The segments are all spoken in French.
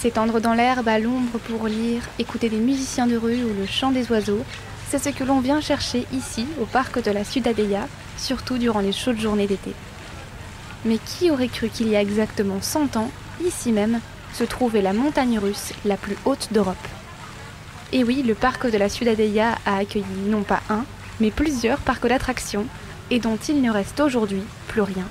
S'étendre dans l'herbe à l'ombre pour lire, écouter des musiciens de rue ou le chant des oiseaux, c'est ce que l'on vient chercher ici, au parc de la Ciutadella, surtout durant les chaudes journées d'été. Mais qui aurait cru qu'il y a exactement 100 ans, ici même, se trouvait la montagne russe la plus haute d'Europe. Et oui, le parc de la Ciutadella a accueilli non pas un, mais plusieurs parcs d'attractions, et dont il ne reste aujourd'hui plus rien.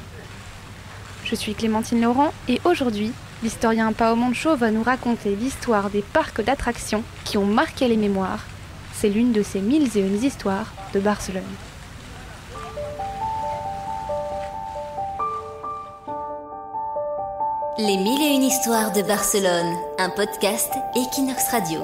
Je suis Clémentine Laurent, et aujourd'hui, l'historien Pao Moncho va nous raconter l'histoire des parcs d'attractions qui ont marqué les mémoires. C'est l'une de ces 1001 histoires de Barcelone. Les 1001 histoires de Barcelone, un podcast Equinox Radio.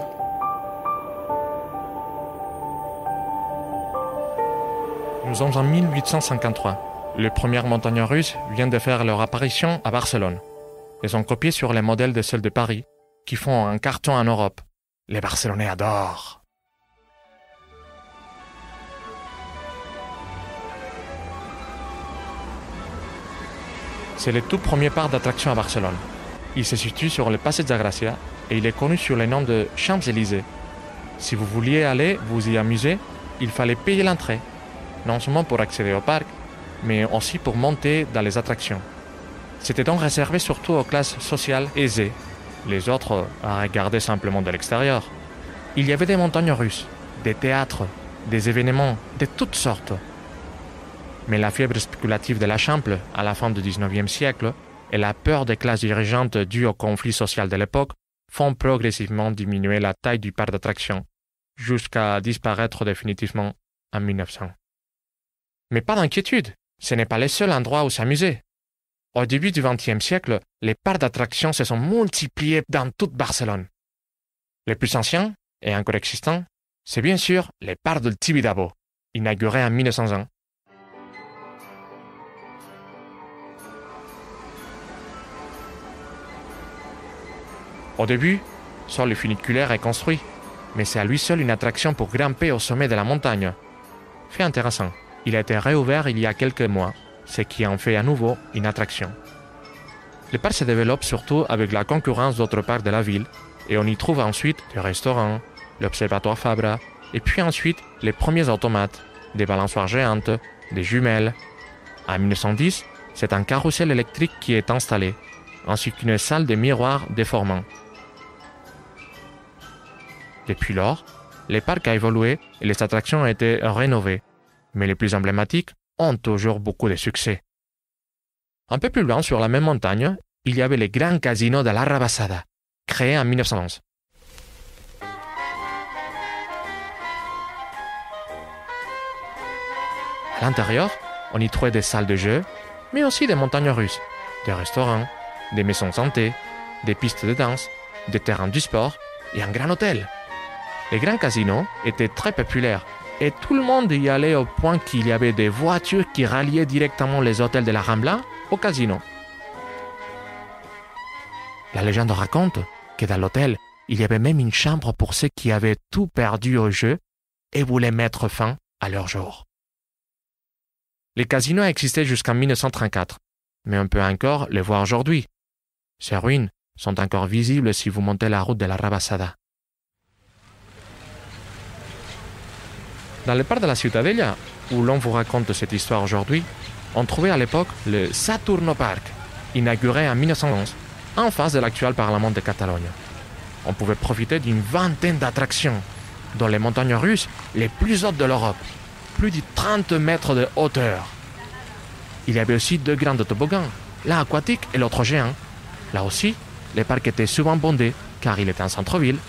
Nous sommes en 1853. Les premières montagnes russes viennent de faire leur apparition à Barcelone. Elles sont copiées sur les modèles de celles de Paris, qui font un carton en Europe. Les Barcelonais adorent. C'est le tout premier parc d'attractions à Barcelone. Il se situe sur le Passeig de Gràcia et il est connu sous le nom de Champs-Élysées. Si vous vouliez aller vous y amuser, il fallait payer l'entrée, non seulement pour accéder au parc, mais aussi pour monter dans les attractions. C'était donc réservé surtout aux classes sociales aisées. Les autres regardaient simplement de l'extérieur. Il y avait des montagnes russes, des théâtres, des événements de toutes sortes. Mais la fièvre spéculative de la Chambre à la fin du XIXe siècle et la peur des classes dirigeantes dues au conflit social de l'époque font progressivement diminuer la taille du parc d'attractions, jusqu'à disparaître définitivement en 1900. Mais pas d'inquiétude, ce n'est pas le seul endroit où s'amuser. Au début du XXe siècle, les parcs d'attractions se sont multipliés dans toute Barcelone. Les plus anciens, et encore existants, c'est bien sûr les parcs del Tibidabo, inaugurés en 1901. Au début, seul le funiculaire est construit, mais c'est à lui seul une attraction pour grimper au sommet de la montagne. Fait intéressant, il a été réouvert il y a quelques mois, ce qui en fait à nouveau une attraction. Le parc se développe surtout avec la concurrence d'autres parcs de la ville, et on y trouve ensuite des restaurants, l'observatoire Fabra, et puis ensuite les premiers automates, des balançoires géantes, des jumelles. En 1910, c'est un carrousel électrique qui est installé, ainsi qu'une salle de miroirs déformants. Depuis lors, le parc a évolué et les attractions ont été rénovées, mais les plus emblématiques ont toujours beaucoup de succès. Un peu plus loin, sur la même montagne, il y avait le grand casino de la Rabassada, créé en 1911. À l'intérieur, on y trouvait des salles de jeux, mais aussi des montagnes russes, des restaurants, des maisons de santé, des pistes de danse, des terrains du sport et un grand hôtel. Les grands casinos étaient très populaires et tout le monde y allait au point qu'il y avait des voitures qui ralliaient directement les hôtels de la Rambla au casino. La légende raconte que dans l'hôtel, il y avait même une chambre pour ceux qui avaient tout perdu au jeu et voulaient mettre fin à leur jour. Les casinos existaient jusqu'en 1934, mais on peut encore les voir aujourd'hui. Ces ruines sont encore visibles si vous montez la route de la Rabassada. Dans le parc de la Ciutadella, où l'on vous raconte cette histoire aujourd'hui, on trouvait à l'époque le Saturno Park, inauguré en 1911, en face de l'actuel Parlement de Catalogne. On pouvait profiter d'une vingtaine d'attractions, dont les montagnes russes les plus hautes de l'Europe, plus de 30 mètres de hauteur. Il y avait aussi deux grands toboggans, l'un aquatique et l'autre géant. Là aussi, le parc était souvent bondé, car il était en centre-ville.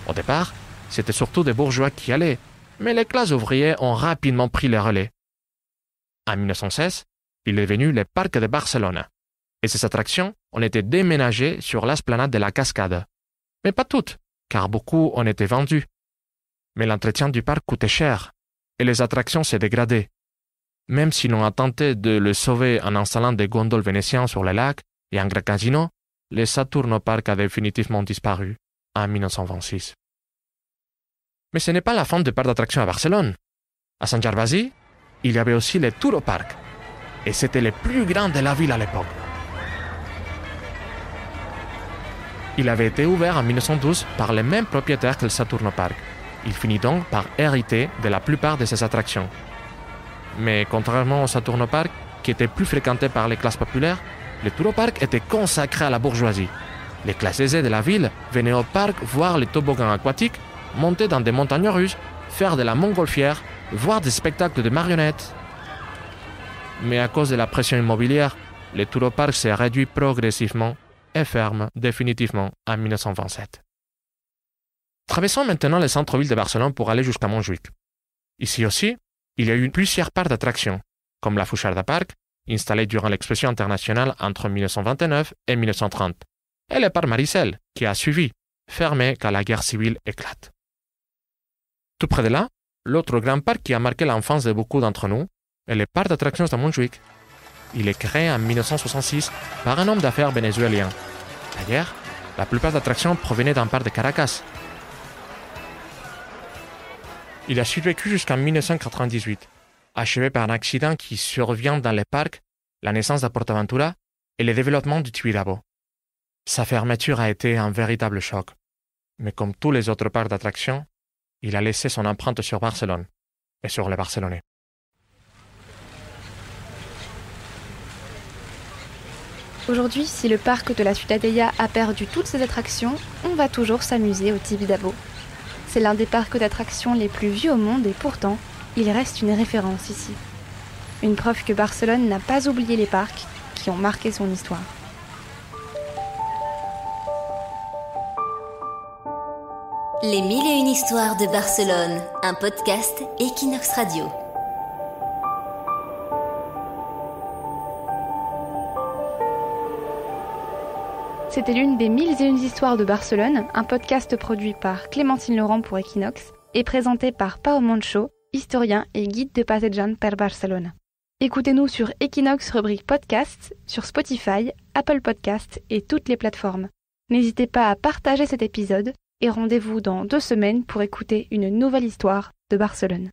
Au départ, c'était surtout des bourgeois qui allaient, mais les classes ouvrières ont rapidement pris le relais. En 1916, il est devenu le parc de Barcelone, et ses attractions ont été déménagées sur l'esplanade de la Cascade. Mais pas toutes, car beaucoup ont été vendus. Mais l'entretien du parc coûtait cher, et les attractions s'est dégradées. Même si l'on a tenté de le sauver en installant des gondoles vénitiennes sur le lac et un grand casino, le Saturno Park a définitivement disparu en 1926. Mais ce n'est pas la fin du parc d'attractions à Barcelone. À Sant Gervasi, il y avait aussi le Touro Park, et c'était le plus grand de la ville à l'époque. Il avait été ouvert en 1912 par les mêmes propriétaires que le Saturno Park. Il finit donc par hériter de la plupart de ses attractions. Mais contrairement au Saturno Park, qui était plus fréquenté par les classes populaires, le Touropark était consacré à la bourgeoisie. Les classes aisées de la ville venaient au parc voir les toboggans aquatiques, monter dans des montagnes russes, faire de la montgolfière, voir des spectacles de marionnettes. Mais à cause de la pression immobilière, le Touropark s'est réduit progressivement et ferme définitivement en 1927. Traversons maintenant le centre-ville de Barcelone pour aller jusqu'à Montjuïc. Ici aussi, il y a eu plusieurs parcs d'attractions, comme la Fuixarda Park, installée durant l'exposition internationale entre 1929 et 1930, et le parc Maricel, qui a suivi, fermé quand la guerre civile éclate. Tout près de là, l'autre grand parc qui a marqué l'enfance de beaucoup d'entre nous est le parc d'attractions de Montjuïc. Il est créé en 1966 par un homme d'affaires vénézuélien. D'ailleurs, la plupart des attractions provenaient d'un parc de Caracas. Il a survécu jusqu'en 1998, achevé par un accident qui survient dans le parc, la naissance de PortAventura et le développement du Tibidabo. Sa fermeture a été un véritable choc, mais comme tous les autres parcs d'attractions, il a laissé son empreinte sur Barcelone et sur les Barcelonais. Aujourd'hui, si le parc de la Ciutadella a perdu toutes ses attractions, on va toujours s'amuser au Tibidabo. C'est l'un des parcs d'attractions les plus vieux au monde et pourtant, il reste une référence ici. Une preuve que Barcelone n'a pas oublié les parcs qui ont marqué son histoire. Les 1001 histoires de Barcelone, un podcast Equinox Radio. C'était l'une des 1001 histoires de Barcelone, un podcast produit par Clémentine Laurent pour Equinox et présenté par Pau Moncho, historien et guide de passejant per Barcelone. Écoutez-nous sur Equinox rubrique podcast, sur Spotify, Apple Podcasts et toutes les plateformes. N'hésitez pas à partager cet épisode et rendez-vous dans 2 semaines pour écouter une nouvelle histoire de Barcelone.